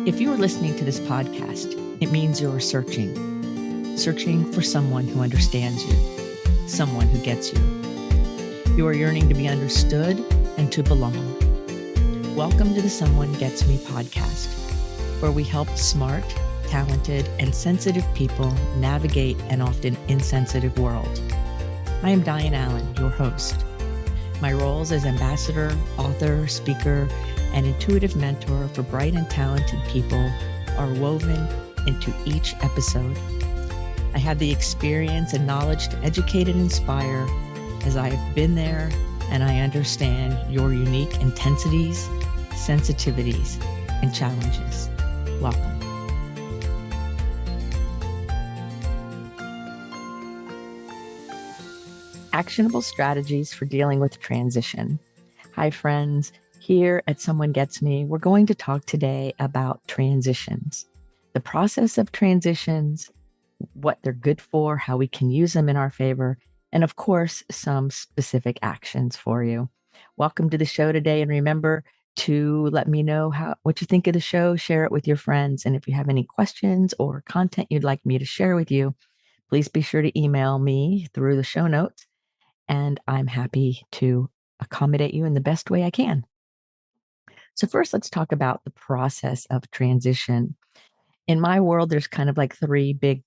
If you are listening to this podcast, it means you're searching for someone who understands you, someone who gets you. You are yearning to be understood and to belong. Welcome to the Someone Gets Me podcast, where we help smart, talented, and sensitive people navigate an often insensitive world. I am Diane Allen, your host. My roles as ambassador, author, speaker, and intuitive mentor for bright and talented people are woven into each episode. I have the experience and knowledge to educate and inspire, as I have been there and I understand your unique intensities, sensitivities, and challenges. Welcome. Actionable strategies for dealing with transition. Hi, friends. Here at Someone Gets Me, we're going to talk today about transitions, the process of transitions, what they're good for, how we can use them in our favor, and of course, some specific actions for you. Welcome to the show today. And remember to let me know what you think of the show, share it with your friends. And if you have any questions or content you'd like me to share with you, please be sure to email me through the show notes. And I'm happy to accommodate you in the best way I can. So first, let's talk about the process of transition. In my world, there's kind of like three big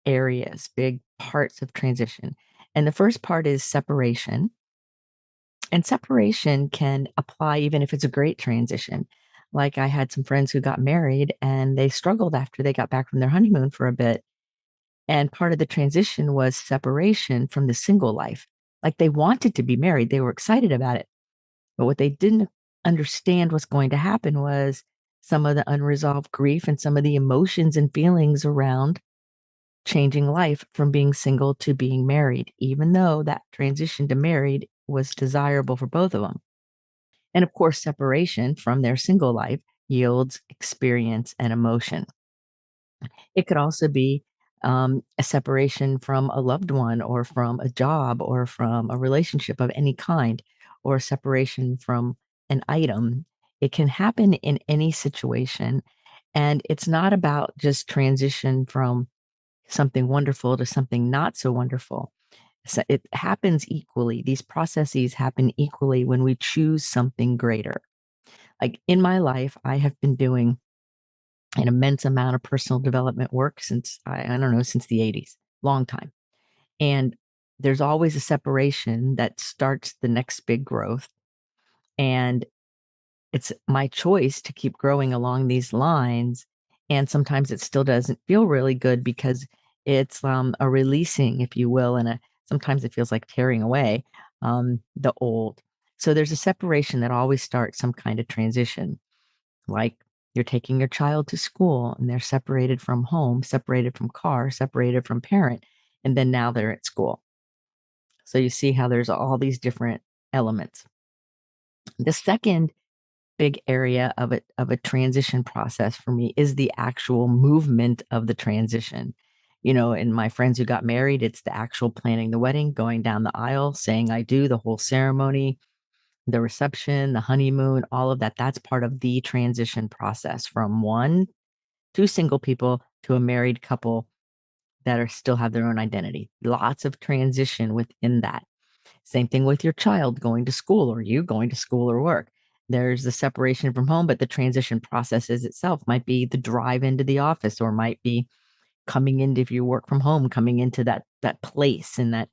areas, big parts of transition. And the first part is separation. And separation can apply even if it's a great transition. Like I had some friends who got married and they struggled after they got back from their honeymoon for a bit. And part of the transition was separation from the single life. Like they wanted to be married, they were excited about it. But what they didn't understand was going to happen was some of the unresolved grief and some of the emotions and feelings around changing life from being single to being married, even though that transition to married was desirable for both of them. And of course, separation from their single life yields experience and emotion. It could also be a separation from a loved one or from a job or from a relationship of any kind, or separation from an item. It can happen in any situation. And it's not about just transition from something wonderful to something not so wonderful. So it happens equally. These processes happen equally when we choose something greater. Like in my life, I have been doing an immense amount of personal development work since I don't know, since the 80s, long time. And there's always a separation that starts the next big growth. And it's my choice to keep growing along these lines. And sometimes it still doesn't feel really good because it's a releasing, if you will, and sometimes it feels like tearing away the old. So there's a separation that always starts some kind of transition. Like you're taking your child to school and they're separated from home, separated from car, separated from parent, and then now they're at school. So you see how there's all these different elements. The second big area of a transition process for me is the actual movement of the transition. You know, and my friends who got married, it's the actual planning the wedding, going down the aisle, saying I do, the whole ceremony, the reception, the honeymoon, all of that. That's part of the transition process from two single people to a married couple that still have their own identity. Lots of transition within that. Same thing with your child going to school or you going to school or work. There's the separation from home, but the transition processes itself might be the drive into the office, or might be coming into, if you work from home, coming into that place and that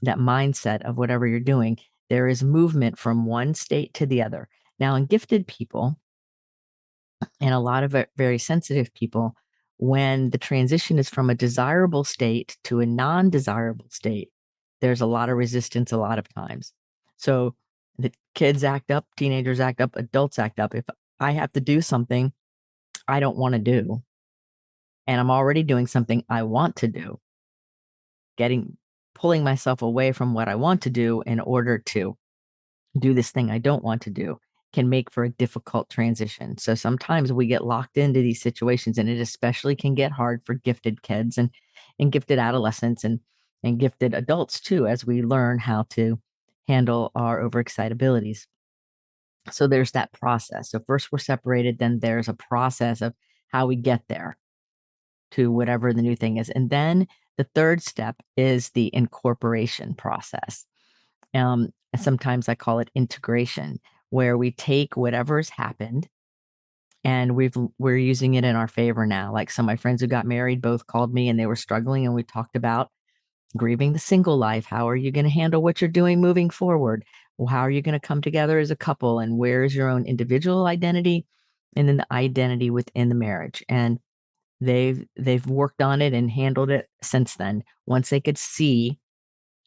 mindset of whatever you're doing. There is movement from one state to the other. Now, in gifted people and a lot of very sensitive people, when the transition is from a desirable state to a non-desirable state, there's a lot of resistance a lot of times. So the kids act up, teenagers act up, adults act up. If I have to do something I don't want to do, and I'm already doing something I want to do, pulling myself away from what I want to do in order to do this thing I don't want to do can make for a difficult transition. So sometimes we get locked into these situations, and it especially can get hard for gifted kids and gifted adolescents and gifted adults too, as we learn how to handle our overexcitabilities. So there's that process. So first we're separated, then there's a process of how we get there to whatever the new thing is. And then the third step is the incorporation process. Sometimes I call it integration, where we take whatever's happened and we're using it in our favor now. Like some of my friends who got married both called me and they were struggling, and we talked about grieving the single life. How are you going to handle what you're doing moving forward? Well, how are you going to come together as a couple? And where's your own individual identity and then the identity within the marriage? And they've worked on it and handled it since then. Once they could see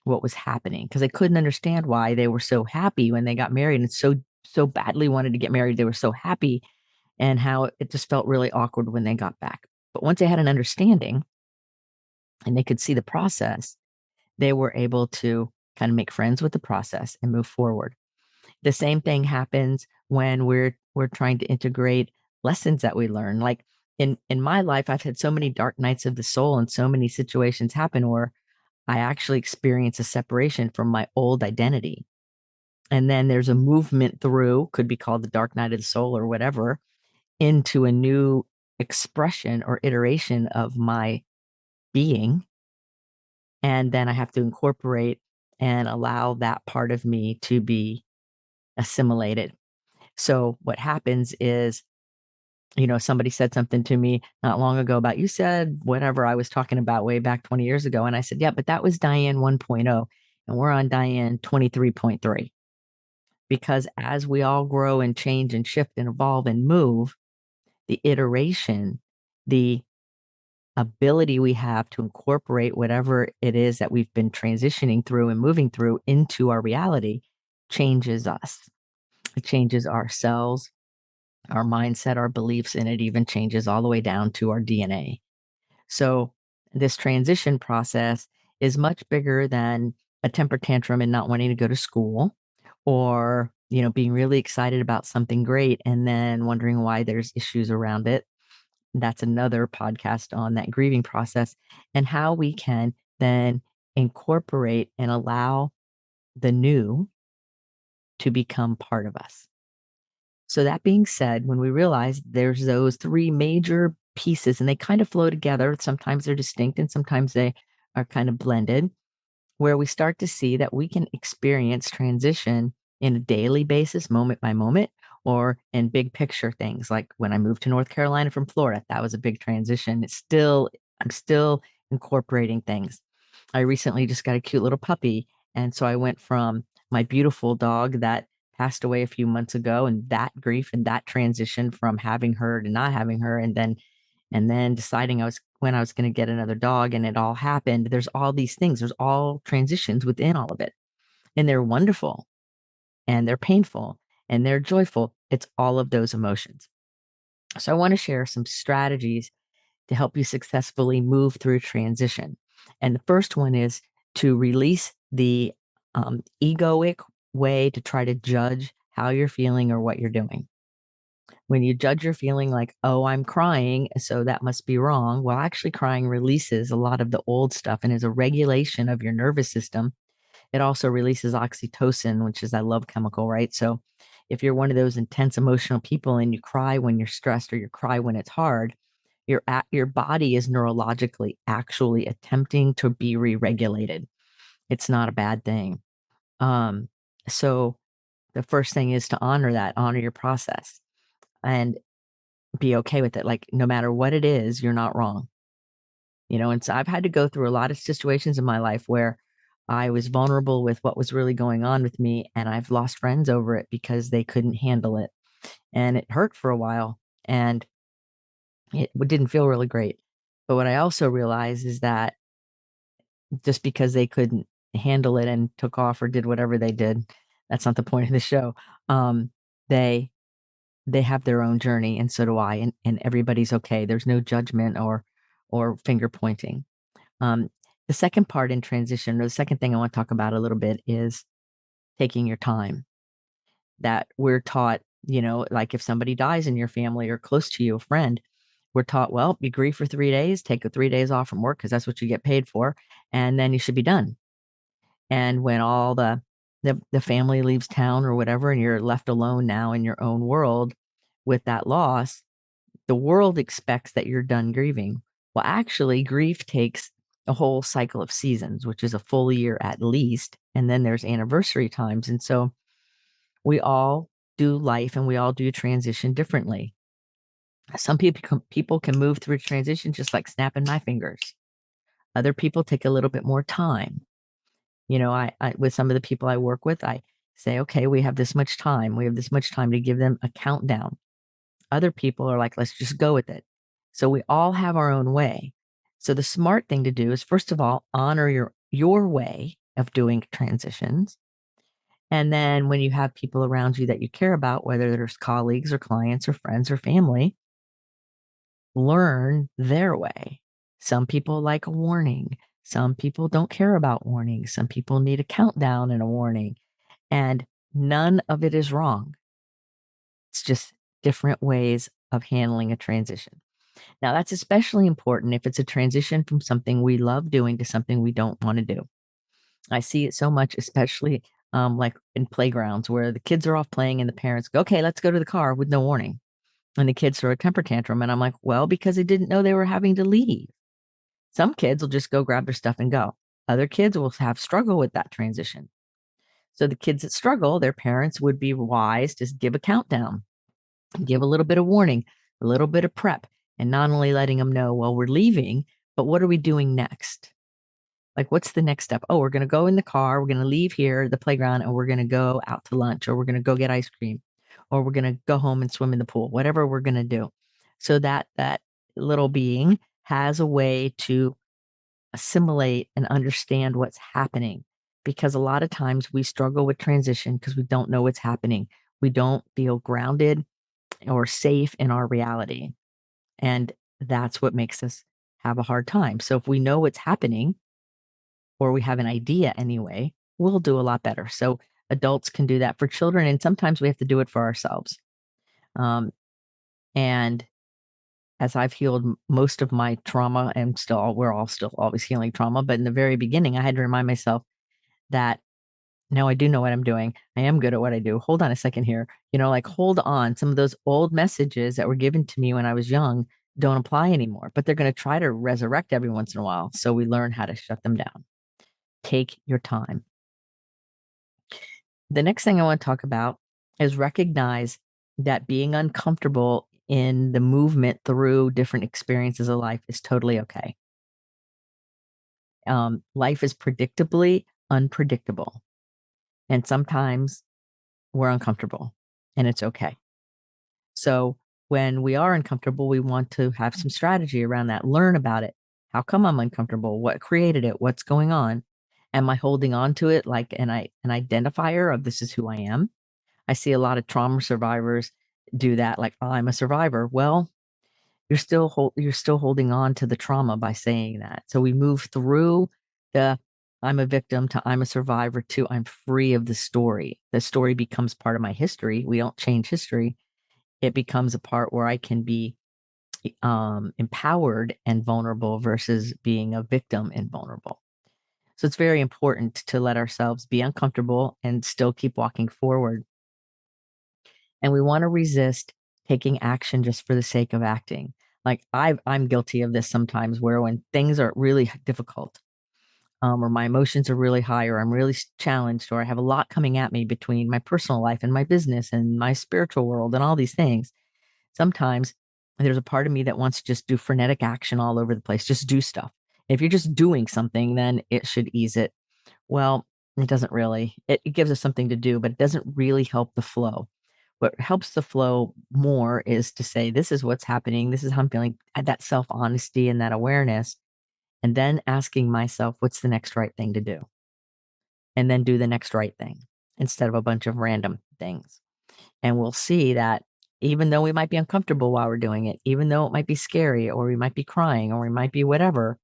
what was happening, because they couldn't understand why they were so happy when they got married and so badly wanted to get married. They were so happy, and how it just felt really awkward when they got back. But once they had an understanding and they could see the process, they were able to kind of make friends with the process and move forward. The same thing happens when we're trying to integrate lessons that we learn. Like in my life, I've had so many dark nights of the soul and so many situations happen where I actually experience a separation from my old identity. And then there's a movement through, could be called the dark night of the soul or whatever, into a new expression or iteration of my being. And then I have to incorporate and allow that part of me to be assimilated. So what happens is, somebody said something to me not long ago about, you said whatever I was talking about way back 20 years ago. And I said, yeah, but that was Diane 1.0 and we're on Diane 23.3. Because as we all grow and change and shift and evolve and move, the iteration, the ability we have to incorporate whatever it is that we've been transitioning through and moving through into our reality changes us. It changes ourselves, our mindset, our beliefs, and it even changes all the way down to our DNA. So this transition process is much bigger than a temper tantrum and not wanting to go to school, or, being really excited about something great and then wondering why there's issues around it. That's another podcast on that grieving process and how we can then incorporate and allow the new to become part of us. So that being said, when we realize there's those three major pieces and they kind of flow together, sometimes they're distinct and sometimes they are kind of blended, where we start to see that we can experience transition in a daily basis, moment by moment, or in big picture things. Like when I moved to North Carolina from Florida, that was a big transition. I'm still incorporating things. I recently just got a cute little puppy. And so I went from my beautiful dog that passed away a few months ago and that grief and that transition from having her to not having her. And then deciding when I was going to get another dog, and it all happened. There's all these things. There's all transitions within all of it. And they're wonderful and they're painful and they're joyful. It's all of those emotions. So I want to share some strategies to help you successfully move through transition. And the first one is to release the egoic way to try to judge how you're feeling or what you're doing. When you judge your feeling like, oh, I'm crying, so that must be wrong. Well, actually, crying releases a lot of the old stuff and is a regulation of your nervous system. It also releases oxytocin, which is that love chemical, right? So if you're one of those intense emotional people and you cry when you're stressed or you cry when it's hard, your body is neurologically actually attempting to be re-regulated. It's not a bad thing. Um, so the first thing is to honor your process and be okay with it. Like no matter what it is, you're not wrong. And so I've had to go through a lot of situations in my life where I was vulnerable with what was really going on with me, and I've lost friends over it because they couldn't handle it. And it hurt for a while and it didn't feel really great. But what I also realized is that just because they couldn't handle it and took off or did whatever they did, that's not the point of the show. Um, they they have their own journey and so do I, and everybody's okay. There's no judgment or finger pointing. Um, the second part in transition, or the second thing I want to talk about a little bit is taking your time. That we're taught, like if somebody dies in your family or close to you, a friend, we're taught, well, you grieve for 3 days, take the 3 days off from work because that's what you get paid for, and then you should be done. And when all the the family leaves town or whatever, and you're left alone now in your own world with that loss, the world expects that you're done grieving. Well, actually, grief takes a whole cycle of seasons, which is a full year at least. And then there's anniversary times. And so we all do life and we all do transition differently. Some people can move through transition just like snapping my fingers. Other people take a little bit more time. You know, I with some of the people I work with, I say, okay, we have this much time. We have this much time to give them a countdown. Other people are like, let's just go with it. So we all have our own way. So the smart thing to do is, first of all, honor your way of doing transitions. And then when you have people around you that you care about, whether there's colleagues or clients or friends or family, learn their way. Some people like a warning. Some people don't care about warnings. Some people need a countdown and a warning. And none of it is wrong. It's just different ways of handling a transition. Now, that's especially important if it's a transition from something we love doing to something we don't want to do. I see it so much, especially like in playgrounds where the kids are off playing and the parents go, okay, let's go to the car with no warning. And the kids throw a temper tantrum. And I'm like, well, because they didn't know they were having to leave. Some kids will just go grab their stuff and go. Other kids will have struggle with that transition. So the kids that struggle, their parents would be wise to give a countdown, give a little bit of warning, a little bit of prep, and not only letting them know, well, we're leaving, but what are we doing next? Like, what's the next step? Oh, we're going to go in the car. We're going to leave here, the playground, and we're going to go out to lunch, or we're going to go get ice cream, or we're going to go home and swim in the pool, whatever we're going to do. So that little being has a way to assimilate and understand what's happening. Because a lot of times we struggle with transition because we don't know what's happening. We don't feel grounded or safe in our reality. And that's what makes us have a hard time. So if we know what's happening, or we have an idea anyway, we'll do a lot better. So adults can do that for children, and sometimes we have to do it for ourselves. And as I've healed most of my trauma, and we're all still always healing trauma, but in the very beginning, I had to remind myself that now I do know what I'm doing. I am good at what I do. Hold on a second here. You know, like hold on. Some of those old messages that were given to me when I was young don't apply anymore, but they're going to try to resurrect every once in a while. So we learn how to shut them down. Take your time. The next thing I want to talk about is recognize that being uncomfortable in the movement through different experiences of life is totally okay. Life is predictably unpredictable. And sometimes we're uncomfortable and it's okay. So when we are uncomfortable, we want to have some strategy around that, learn about it. How come I'm uncomfortable? What created it? What's going on? Am I holding on to it like an identifier of this is who I am? I see a lot of trauma survivors do that, like, oh, I'm a survivor. Well, you're still holding on to the trauma by saying that. So we move through the I'm a victim to I'm a survivor to I'm free of the story. The story becomes part of my history. We don't change history. It becomes a part where I can be empowered and vulnerable versus being a victim and vulnerable. So it's very important to let ourselves be uncomfortable and still keep walking forward. And we want to resist taking action just for the sake of acting. Like I'm guilty of this sometimes, where when things are really difficult, or my emotions are really high, or I'm really challenged, or I have a lot coming at me between my personal life and my business and my spiritual world and all these things. Sometimes there's a part of me that wants to just do frenetic action all over the place, just do stuff. If you're just doing something, then it should ease it. Well, it doesn't really. It gives us something to do, but it doesn't really help the flow. What helps the flow more is to say, this is what's happening. This is how I'm feeling. That self honesty and that awareness. And then asking myself, what's the next right thing to do? And then do the next right thing instead of a bunch of random things. And we'll see that even though we might be uncomfortable while we're doing it, even though it might be scary, or we might be crying, or we might be whatever,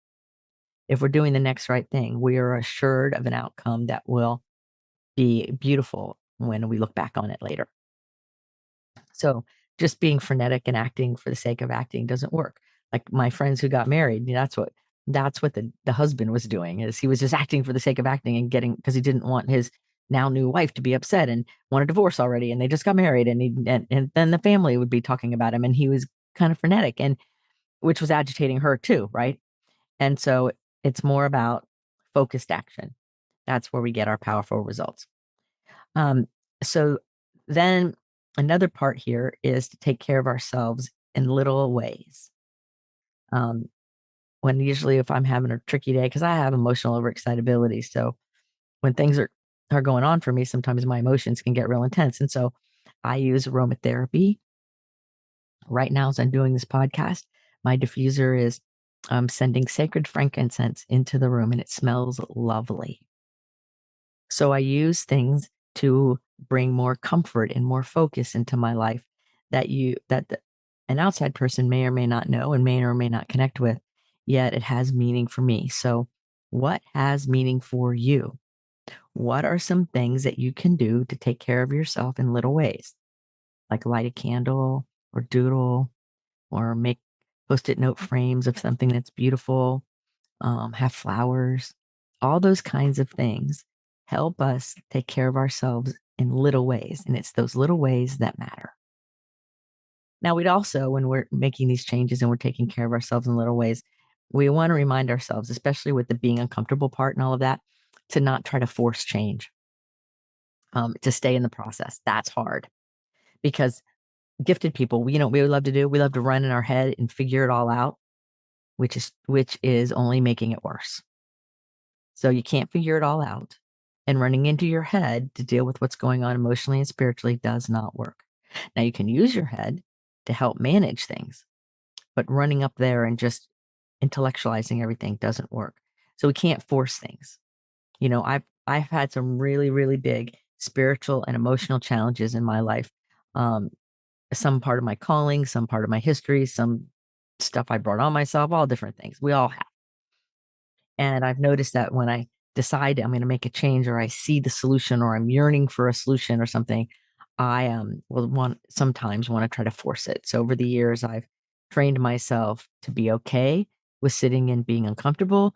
if we're doing the next right thing, we are assured of an outcome that will be beautiful when we look back on it later. So just being frenetic and acting for the sake of acting doesn't work. Like my friends who got married, that's what the husband was doing, is he was just acting for the sake of acting and getting, because he didn't want his now new wife to be upset and want a divorce already, and they just got married, and then the family would be talking about him, and he was kind of frenetic, and which was agitating her too, right? And so it's more about focused action. That's where we get our powerful results. Um, so then another part here is to take care of ourselves in little ways. Um, when usually if I'm having a tricky day, because I have emotional overexcitability, so when things are going on for me, sometimes my emotions can get real intense, and so I use aromatherapy. Right now, as I'm doing this podcast, my diffuser is sending sacred frankincense into the room, and it smells lovely. So I use things to bring more comfort and more focus into my life an outside person may or may not know and may or may not connect with, yet it has meaning for me. So what has meaning for you? What are some things that you can do to take care of yourself in little ways? Like light a candle or doodle or make post-it note frames of something that's beautiful, have flowers, all those kinds of things help us take care of ourselves in little ways. And it's those little ways that matter. Now, we'd also, when we're making these changes and we're taking care of ourselves in little ways, we want to remind ourselves, especially with the being uncomfortable part and all of that, to not try to force change, to stay in the process. That's hard because gifted people, we love to do, we love to run in our head and figure it all out, which is only making it worse. So you can't figure it all out. And running into your head to deal with what's going on emotionally and spiritually does not work. Now, you can use your head to help manage things, but running up there and just intellectualizing everything doesn't work. So we can't force things. I've had some really, really big spiritual and emotional challenges in my life. Um, some part of my calling, some part of my history, some stuff I brought on myself, all different things. We all have. And I've noticed that when I decide I'm going to make a change or I see the solution or I'm yearning for a solution or something, I will sometimes want to try to force it. So over the years, I've trained myself to be okay with sitting and being uncomfortable,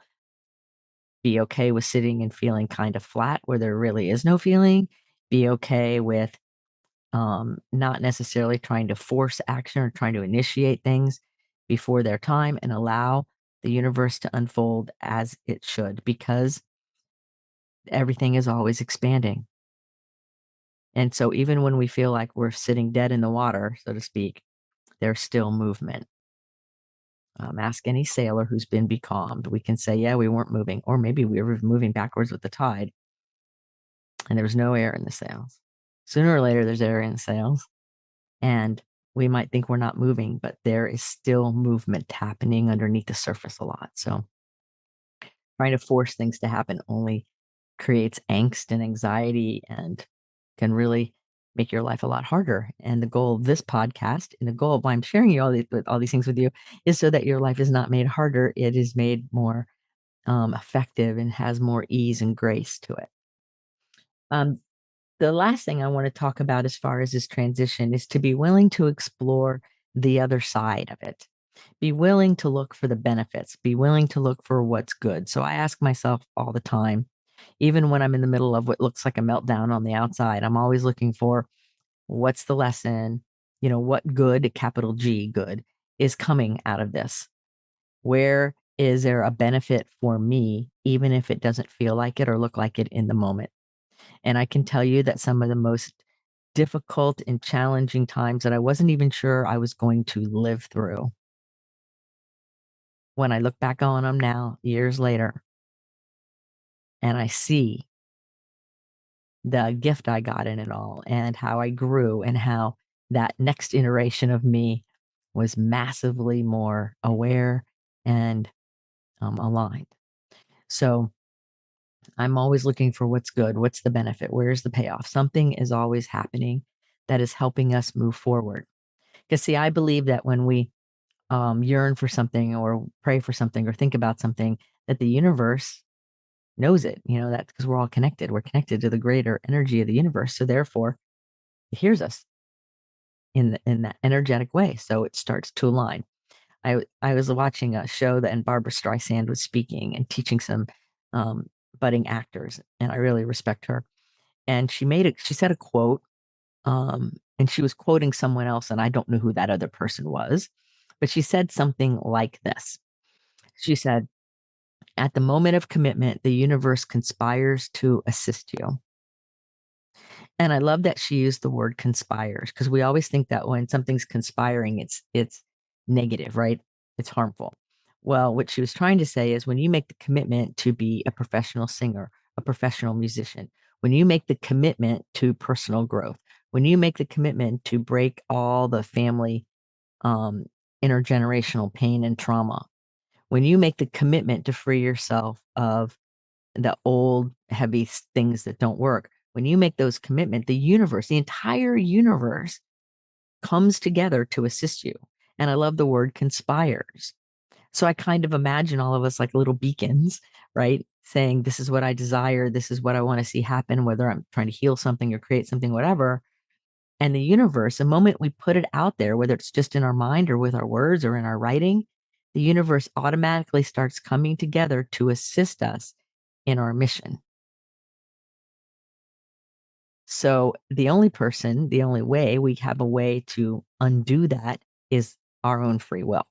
be okay with sitting and feeling kind of flat where there really is no feeling, be okay with not necessarily trying to force action or trying to initiate things before their time, and allow the universe to unfold as it should, because everything is always expanding. And so even when we feel like we're sitting dead in the water, so to speak, there's still movement. Ask any sailor who's been becalmed. We can say, yeah, we weren't moving, or maybe we were moving backwards with the tide and there was no air in the sails. Sooner or later, there's air in the sails. And we might think we're not moving, but there is still movement happening underneath the surface a lot. So trying to force things to happen only creates angst and anxiety and can really make your life a lot harder. And the goal of this podcast and the goal of why I'm sharing all these things with you is so that your life is not made harder. It is made more effective and has more ease and grace to it. Um, the last thing I want to talk about as far as this transition is to be willing to explore the other side of it. Be willing to look for the benefits, be willing to look for what's good. So I ask myself all the time, even when I'm in the middle of what looks like a meltdown on the outside, I'm always looking for what's the lesson, what good, capital G good, is coming out of this? Where is there a benefit for me, even if it doesn't feel like it or look like it in the moment? And I can tell you that some of the most difficult and challenging times that I wasn't even sure I was going to live through, when I look back on them now, years later, and I see the gift I got in it all and how I grew and how that next iteration of me was massively more aware and aligned. So I'm always looking for what's good, what's the benefit, where's the payoff? Something is always happening that is helping us move forward. Because, see, I believe that when we yearn for something or pray for something or think about something, that the universe knows it. That's because we're all connected. We're connected to the greater energy of the universe. So therefore, it hears us in that energetic way. So it starts to align. I was watching a show that and Barbara Streisand was speaking and teaching some budding actors, and I really respect her. And she said a quote, and she was quoting someone else, and I don't know who that other person was, but she said something like this. She said, "At the moment of commitment, the universe conspires to assist you." And I love that she used the word conspires, because we always think that when something's conspiring, it's negative, right? It's harmful. Well, what she was trying to say is when you make the commitment to be a professional singer, a professional musician, when you make the commitment to personal growth, when you make the commitment to break all the family um, intergenerational pain and trauma, when you make the commitment to free yourself of the old heavy things that don't work, when you make those commitment, the universe, the entire universe comes together to assist you. And I love the word conspires. So I kind of imagine all of us like little beacons, right? Saying, this is what I desire. This is what I want to see happen, whether I'm trying to heal something or create something, whatever. And the universe, the moment we put it out there, whether it's just in our mind or with our words or in our writing, the universe automatically starts coming together to assist us in our mission. So the only way we have a way to undo that is our own free will.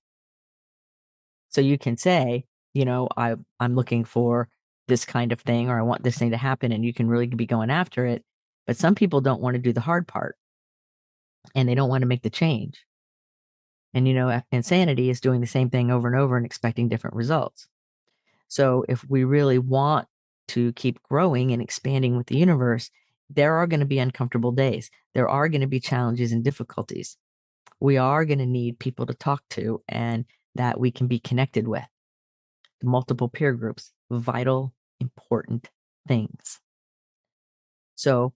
So you can say, I'm looking for this kind of thing, or I want this thing to happen, and you can really be going after it. But some people don't want to do the hard part, and they don't want to make the change. And insanity is doing the same thing over and over and expecting different results. So if we really want to keep growing and expanding with the universe, there are going to be uncomfortable days. There are going to be challenges and difficulties. We are going to need people to talk to and that we can be connected with. Multiple peer groups, vital, important things. So,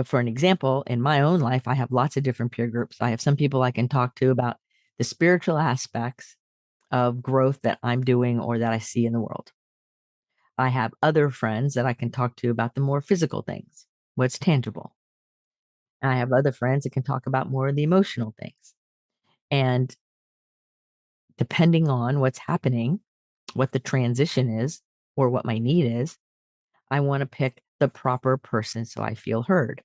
for an example, in my own life, I have lots of different peer groups. I have some people I can talk to about the spiritual aspects of growth that I'm doing or that I see in the world. I have other friends that I can talk to about the more physical things, what's tangible. And I have other friends that can talk about more of the emotional things. And depending on what's happening, what the transition is, or what my need is, I want to pick the proper person so I feel heard.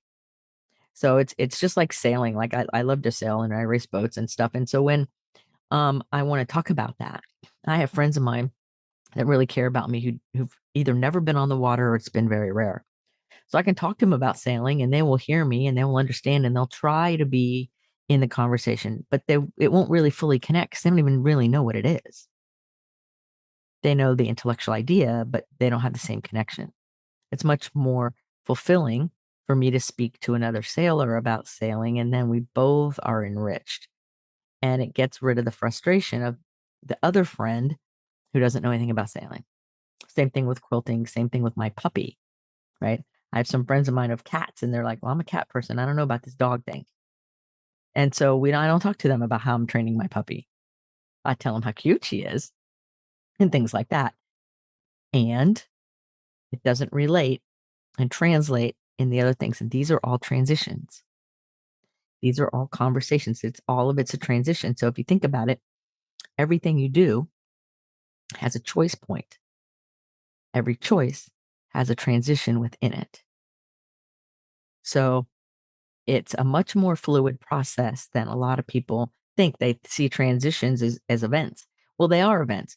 So it's just like sailing. Like I love to sail and I race boats and stuff. And so when I want to talk about that, I have friends of mine that really care about me who've either never been on the water or it's been very rare. So I can talk to them about sailing and they will hear me and they will understand and they'll try to be in the conversation, but it won't really fully connect because they don't even really know what it is. They know the intellectual idea, but they don't have the same connection. It's much more fulfilling for me to speak to another sailor about sailing, and then we both are enriched. And it gets rid of the frustration of the other friend who doesn't know anything about sailing. Same thing with quilting, same thing with my puppy, right? I have some friends of mine of cats, and they're like, well, I'm a cat person. I don't know about this dog thing. And so I don't talk to them about how I'm training my puppy. I tell them how cute she is and things like that. And it doesn't relate and translate in the other things. And these are all transitions. These are all conversations. It's a transition. So if you think about it, everything you do has a choice point. Every choice has a transition within it. So it's a much more fluid process than a lot of people think. They see transitions as events. Well, they are events,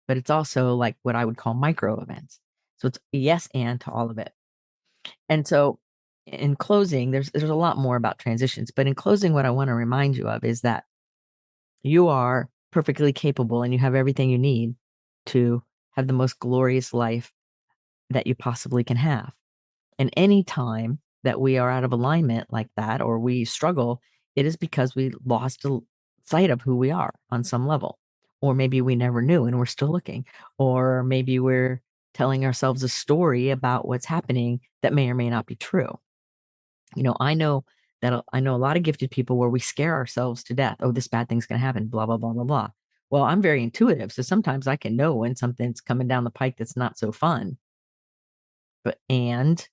but it's also like what I would call micro events. So it's a yes and to all of it. And so in closing, there's a lot more about transitions, but in closing, what I want to remind you of is that you are perfectly capable and you have everything you need to have the most glorious life that you possibly can have. And any time that we are out of alignment like that, or we struggle, it is because we lost sight of who we are on some level. Or maybe we never knew and we're still looking. Or maybe we're telling ourselves a story about what's happening that may or may not be true. I know I know a lot of gifted people where we scare ourselves to death. Oh, this bad thing's going to happen, blah, blah, blah, blah, blah. Well, I'm very intuitive. So sometimes I can know when something's coming down the pike that's not so fun. And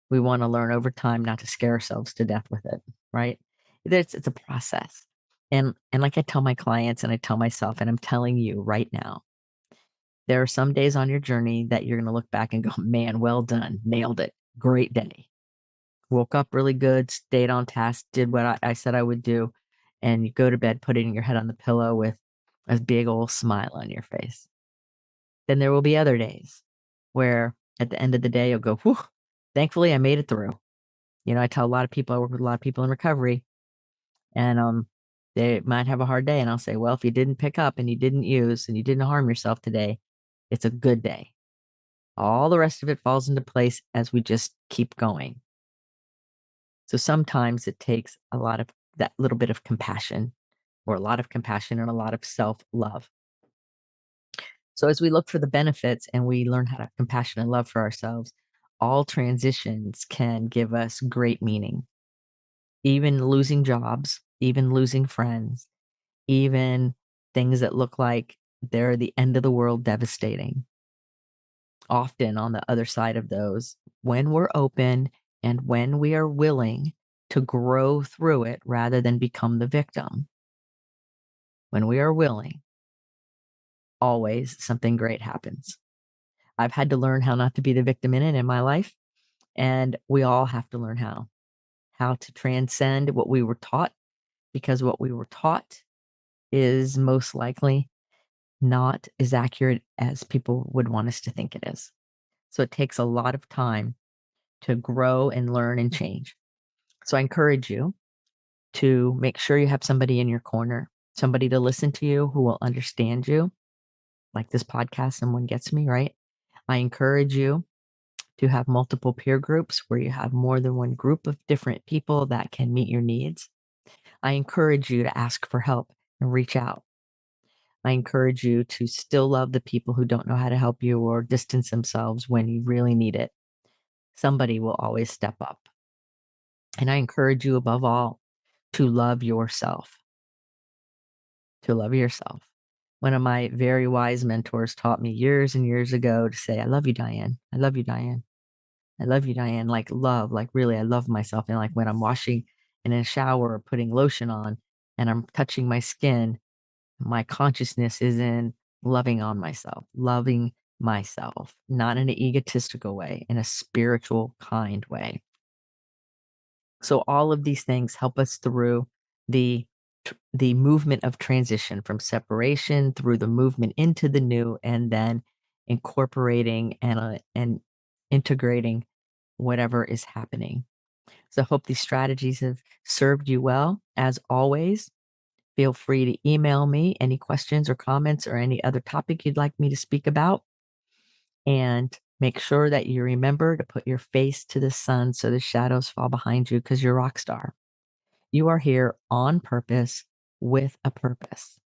we want to learn over time not to scare ourselves to death with it, right? It's a process. And like I tell my clients and I tell myself, and I'm telling you right now, there are some days on your journey that you're going to look back and go, man, well done, nailed it. Great day. Woke up really good, stayed on task, did what I said I would do. And you go to bed putting your head on the pillow with a big old smile on your face. Then there will be other days where at the end of the day, you'll go, whew, thankfully I made it through. I tell a lot of people, I work with a lot of people in recovery, and they might have a hard day. And I'll say, well, if you didn't pick up and you didn't use and you didn't harm yourself today, it's a good day. All the rest of it falls into place as we just keep going. So sometimes it takes a lot of that little bit of compassion, or a lot of compassion and a lot of self-love. So as we look for the benefits and we learn how to have compassion and love for ourselves, all transitions can give us great meaning. Even losing jobs, even losing friends, even things that look like they're the end of the world, devastating. Often on the other side of those, when we're open and when we are willing to grow through it rather than become the victim, when we are willing, always something great happens. I've had to learn how not to be the victim in my life, and we all have to learn how to transcend what we were taught, because what we were taught is most likely not as accurate as people would want us to think it is. So it takes a lot of time to grow and learn and change. So I encourage you to make sure you have somebody in your corner, somebody to listen to you who will understand you. Like this podcast, Someone Gets Me, right? I encourage you to have multiple peer groups where you have more than one group of different people that can meet your needs. I encourage you to ask for help and reach out. I encourage you to still love the people who don't know how to help you or distance themselves when you really need it. Somebody will always step up. And I encourage you above all to love yourself. To love yourself. One of my very wise mentors taught me years and years ago to say, I love you, Diane. I love you, Diane. I love you, Diane. Like love, like really, I love myself. And like when I'm washing in a shower or putting lotion on and I'm touching my skin, my consciousness is in loving on myself, loving myself, not in an egotistical way, in a spiritual, kind way. So all of these things help us through the movement of transition from separation through the movement into the new, and then incorporating and integrating whatever is happening. So I hope these strategies have served you well. As always, feel free to email me any questions or comments or any other topic you'd like me to speak about. And make sure that you remember to put your face to the sun so the shadows fall behind you, because you're a rock star. You are here on purpose with a purpose.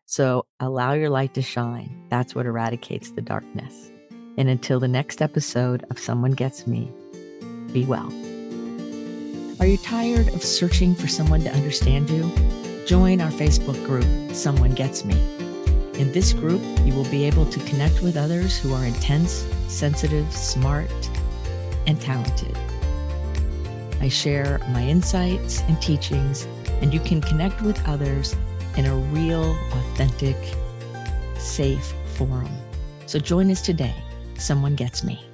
So allow your light to shine. That's what eradicates the darkness. And until the next episode of Someone Gets Me, be well. Are you tired of searching for someone to understand you? Join our Facebook group, Someone Gets Me. In this group, you will be able to connect with others who are intense, sensitive, smart, and talented. I share my insights and teachings, and you can connect with others in a real, authentic, safe forum. So join us today. Someone Gets Me.